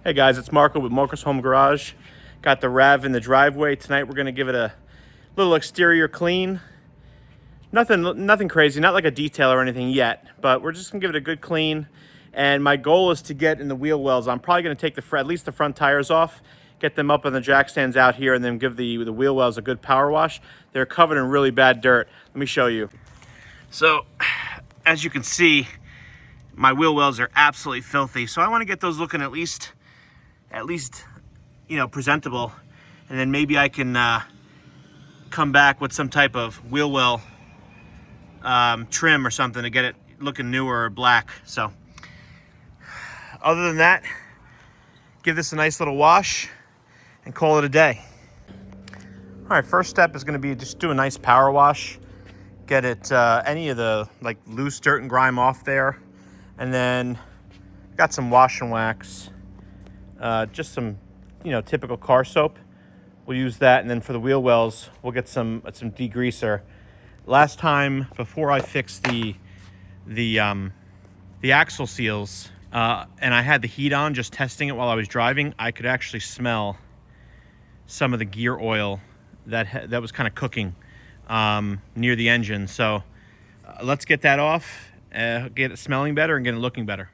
Hey guys, it's Marco with Marco's Home Garage. Got the RAV in the driveway. Tonight we're gonna give it a little exterior clean. Nothing crazy, not like a detail or anything yet, but we're just gonna give it a good clean. And my goal is to get in the wheel wells. I'm probably gonna take at least the front tires off, get them up on the jack stands out here, and then give the wheel wells a good power wash. They're covered in really bad dirt. Let me show you. So, as you can see, my wheel wells are absolutely filthy. So I wanna get those looking at least, you know, presentable. And then maybe I can come back with some type of wheel well trim or something to get it looking newer or black. So other than that, give this a nice little wash and call it a day. All right, first step is going to be just do a nice power wash. Get it any of the like loose dirt and grime off there. And then got some wash and wax, just some, you know, typical car soap. We'll use that, and then for the wheel wells, we'll get some degreaser. Last time, before I fixed the axle seals, and I had the heat on, just testing it while I was driving, I could actually smell some of the gear oil that was kind of cooking near the engine. So let's get that off, get it smelling better and get it looking better.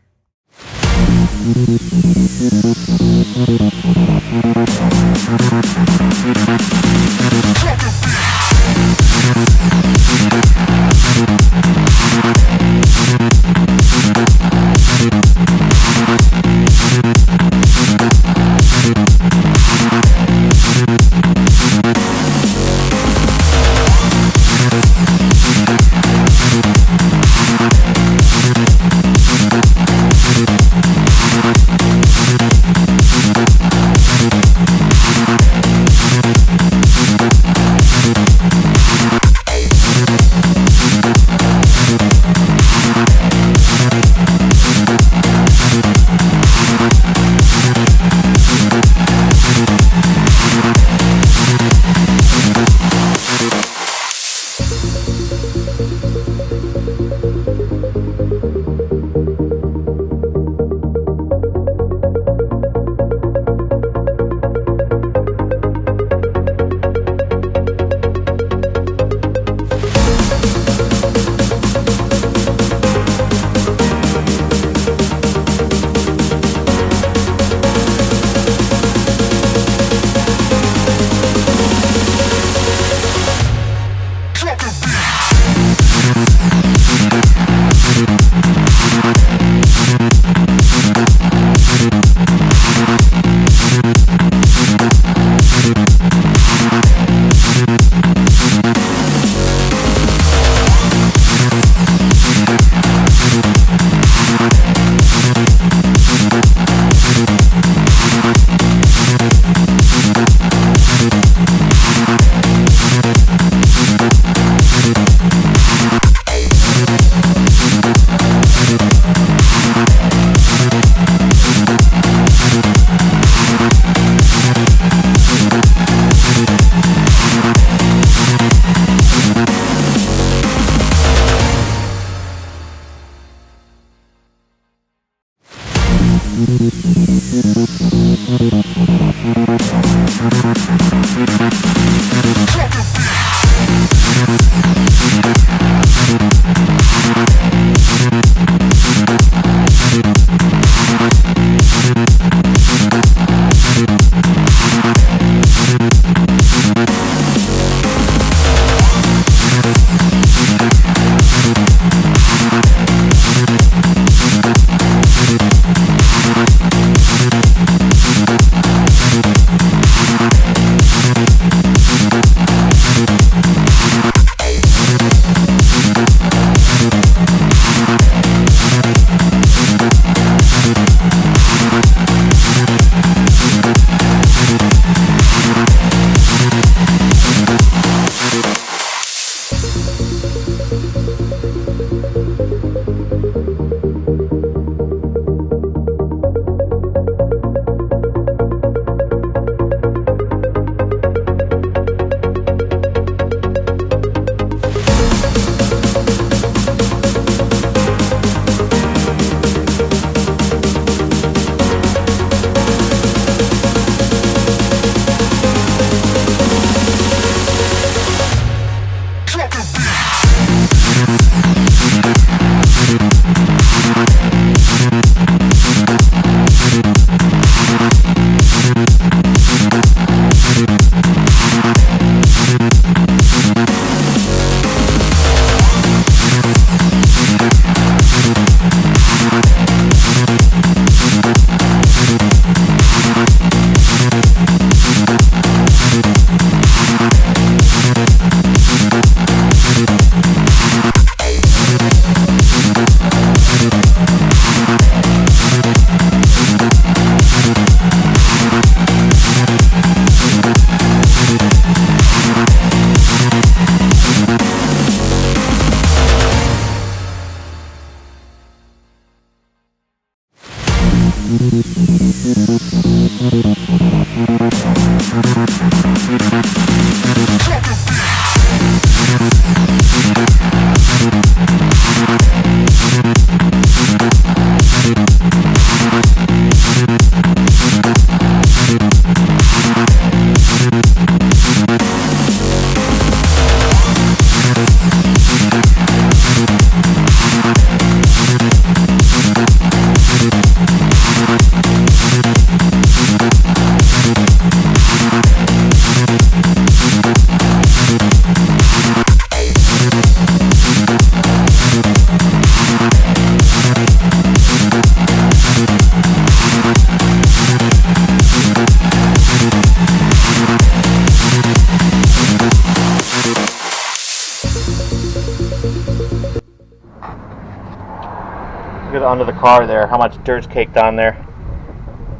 onto the car there, how much dirt's caked on there.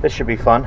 This should be fun.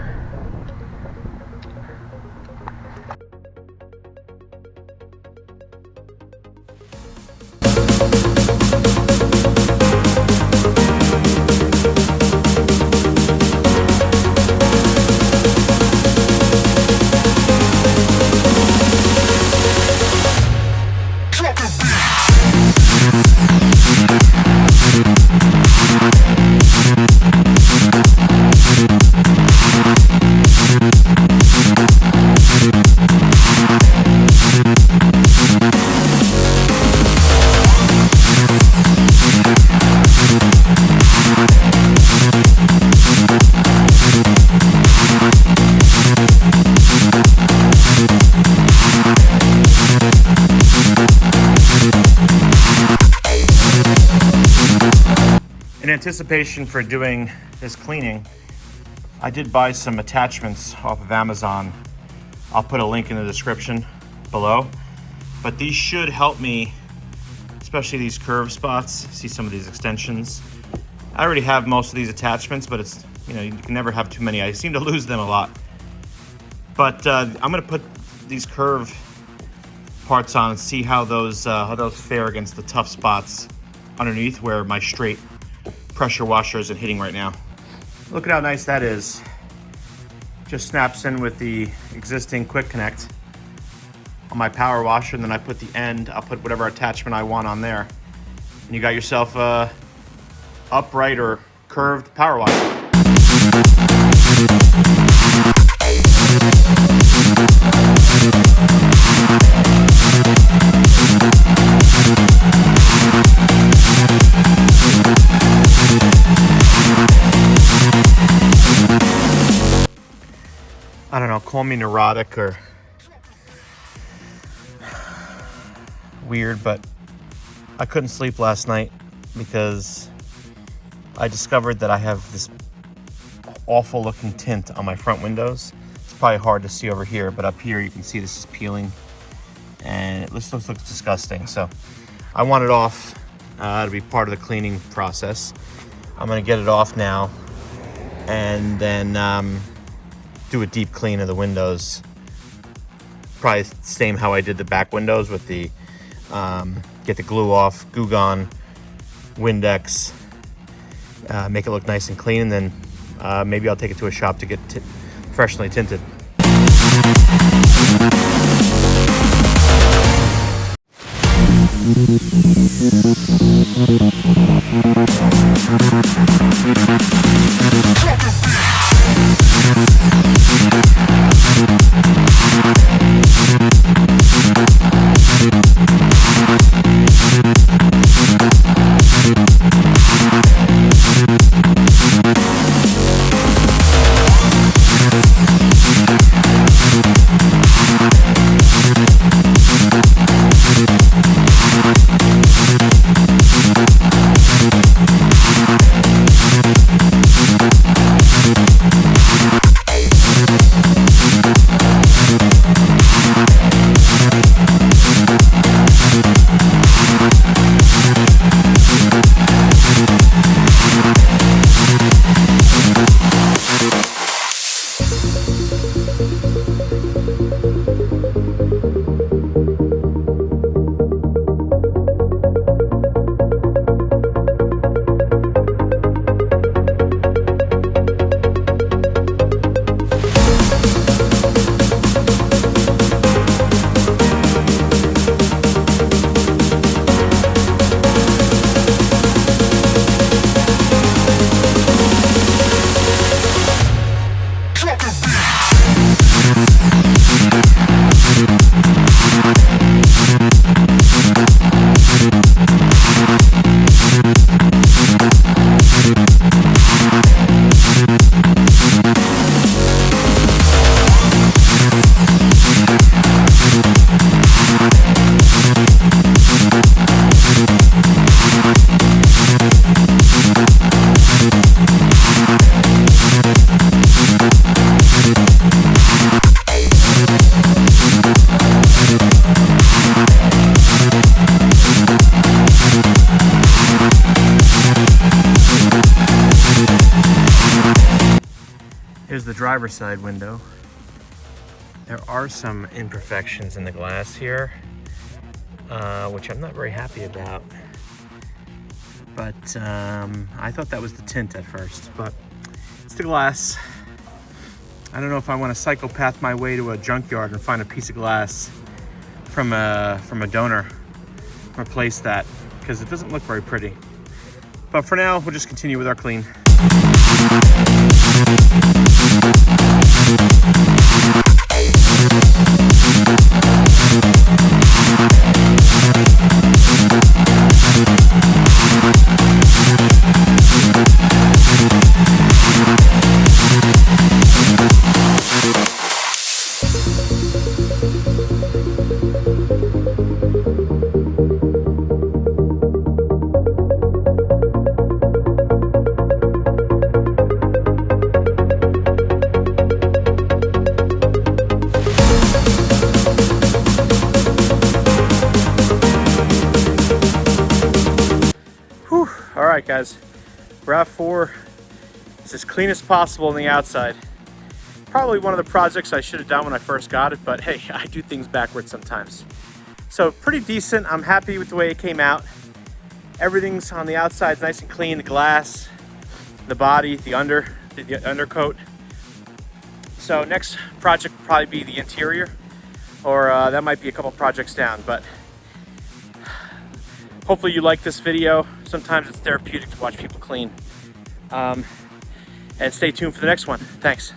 In anticipation for doing this cleaning, I did buy some attachments off of Amazon. I'll put a link in the description below. But these should help me, especially these curve spots. See some of these extensions. I already have most of these attachments, but it's, you know, you can never have too many. I seem to lose them a lot. But I'm gonna put these curve parts on and see how those fare against the tough spots underneath where my straight pressure washer isn't hitting right now. Look at how nice that is. Just snaps in with the existing quick connect on my power washer, and then I put the end, I'll put whatever attachment I want on there. And you got yourself a upright or curved power washer. I don't know, call me neurotic or weird, but I couldn't sleep last night because I discovered that I have this awful looking tint on my front windows. It's probably hard to see over here, but up here you can see this is peeling and it looks disgusting. So I want it off to be part of the cleaning process. I'm gonna get it off now and then do a deep clean of the windows. Probably same how I did the back windows with the, get the glue off, Goo Gone, Windex, make it look nice and clean, and then maybe I'll take it to a shop to get freshly tinted. the driver's side window. There are some imperfections in the glass here, which I'm not very happy about. But I thought that was the tint at first, but it's the glass. I don't know if I want to psychopath my way to a junkyard and find a piece of glass from a donor, replace that, because it doesn't look very pretty. But for now, we'll just continue with our clean. All right, guys, RAV4 is as clean as possible on the outside. Probably one of the projects I should have done when I first got it, but hey, I do things backwards sometimes. So pretty decent. I'm happy with the way it came out. Everything's on the outside nice and clean. The glass, the body, the undercoat. So next project will probably be the interior, or that might be a couple projects down, but hopefully you like this video. Sometimes it's therapeutic to watch people clean. And stay tuned for the next one. Thanks.